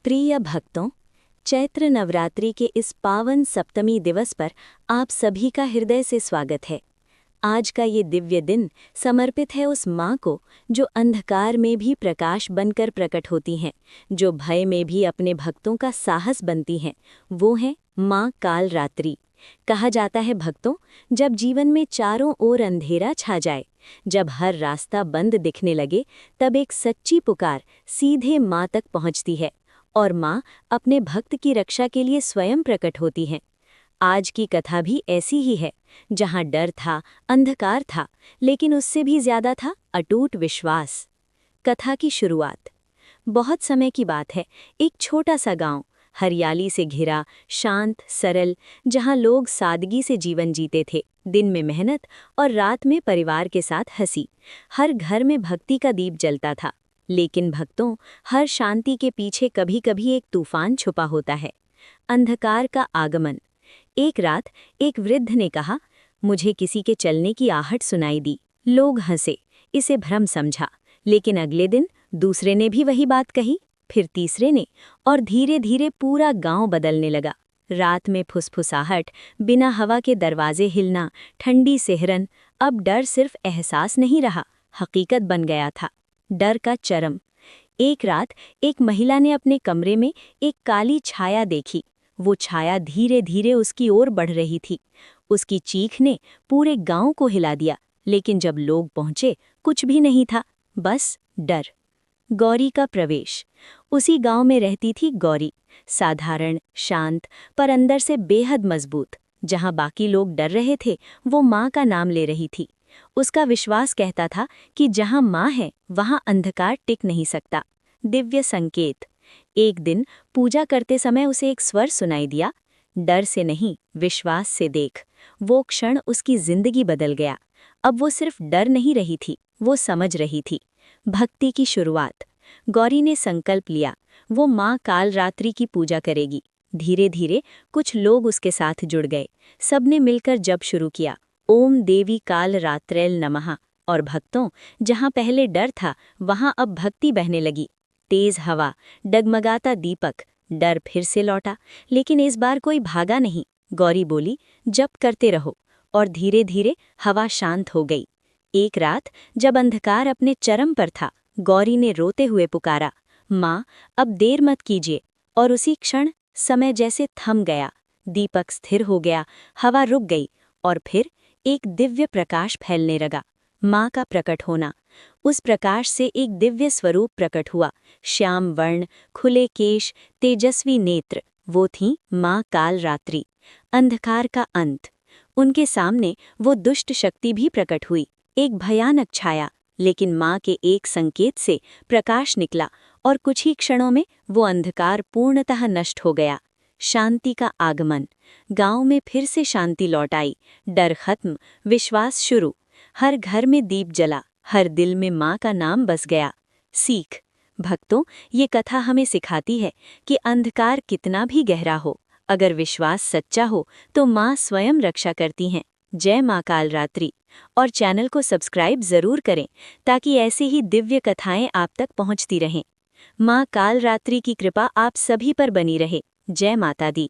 प्रिय भक्तों, चैत्र नवरात्रि के इस पावन सप्तमी दिवस पर आप सभी का हृदय से स्वागत है। आज का ये दिव्य दिन समर्पित है उस माँ को जो अंधकार में भी प्रकाश बनकर प्रकट होती हैं, जो भय में भी अपने भक्तों का साहस बनती हैं। वो है माँ कालरात्रि। कहा जाता है भक्तों, जब जीवन में चारों ओर अंधेरा छा जाए, जब हर रास्ता बंद दिखने लगे, तब एक सच्ची पुकार सीधे माँ तक पहुँचती है और माँ अपने भक्त की रक्षा के लिए स्वयं प्रकट होती हैं। आज की कथा भी ऐसी ही है, जहाँ डर था, अंधकार था, लेकिन उससे भी ज्यादा था अटूट विश्वास। कथा की शुरुआत बहुत समय की बात है। एक छोटा सा गांव, हरियाली से घिरा, शांत, सरल, जहां लोग सादगी से जीवन जीते थे। दिन में मेहनत और रात में परिवार के साथ हंसी। हर घर में भक्ति का दीप जलता था। लेकिन भक्तों, हर शांति के पीछे कभी कभी एक तूफान छुपा होता है, अंधकार का आगमन। एक रात एक वृद्ध ने कहा, मुझे किसी के चलने की आहट सुनाई दी। लोग हंसे, इसे भ्रम समझा। लेकिन अगले दिन दूसरे ने भी वही बात कही, फिर तीसरे ने, और धीरे धीरे पूरा गांव बदलने लगा। रात में फुसफुसाहट, बिना हवा के दरवाजे हिलना, ठंडी सिहरन। अब डर सिर्फ एहसास नहीं रहा, हकीकत बन गया था। डर का चरम। एक रात एक महिला ने अपने कमरे में एक काली छाया देखी। वो छाया धीरे धीरे उसकी ओर बढ़ रही थी। उसकी चीख ने पूरे गांव को हिला दिया। लेकिन जब लोग पहुंचे, कुछ भी नहीं था, बस डर। गौरी का प्रवेश। उसी गांव में रहती थी गौरी, साधारण, शांत, पर अंदर से बेहद मजबूत। जहां बाकी लोग डर रहे थे, वो माँ का नाम ले रही थी। उसका विश्वास कहता था कि जहां माँ है, वहां अंधकार टिक नहीं सकता। दिव्य संकेत। एक दिन पूजा करते समय उसे एक स्वर सुनाई दिया, डर से नहीं, विश्वास से देख। वो क्षण उसकी जिंदगी बदल गया। अब वो सिर्फ डर नहीं रही थी, वो समझ रही थी। भक्ति की शुरुआत। गौरी ने संकल्प लिया, वो माँ कालरात्रि की पूजा करेगी। धीरे धीरे कुछ लोग उसके साथ जुड़ गए। सबने मिलकर जप शुरू किया, ओम देवी कालरात्रैल नमः। और भक्तों, जहां पहले डर था, वहां अब भक्ति बहने लगी। तेज हवा, डगमगाता दीपक, डर फिर से लौटा। लेकिन इस बार कोई भागा नहीं। गौरी बोली, जप करते रहो। और धीरे धीरे हवा शांत हो गई। एक रात जब अंधकार अपने चरम पर था, गौरी ने रोते हुए पुकारा, माँ, अब देर मत कीजिए। और उसी क्षण समय जैसे थम गया। दीपक स्थिर हो गया, हवा रुक गई, और फिर एक दिव्य प्रकाश फैलने लगा। माँ का प्रकट होना। उस प्रकाश से एक दिव्य स्वरूप प्रकट हुआ, श्याम वर्ण, खुले केश, तेजस्वी नेत्र। वो थी माँ कालरात्रि, अंधकार का अंत। उनके सामने वो दुष्ट शक्ति भी प्रकट हुई, एक भयानक छाया। लेकिन माँ के एक संकेत से प्रकाश निकला, और कुछ ही क्षणों में वो अंधकार पूर्णतः नष्ट हो गया। शांति का आगमन। गांव में फिर से शांति लौट आई। डर खत्म, विश्वास शुरू। हर घर में दीप जला, हर दिल में माँ का नाम बस गया। सीख। भक्तों, ये कथा हमें सिखाती है कि अंधकार कितना भी गहरा हो, अगर विश्वास सच्चा हो तो माँ स्वयं रक्षा करती हैं। जय माँ कालरात्रि। और चैनल को सब्सक्राइब जरूर करें, ताकि ऐसे ही दिव्य कथाएं आप तक पहुंचती रहें। माँ कालरात्रि की कृपा आप सभी पर बनी रहे। जय माता दी।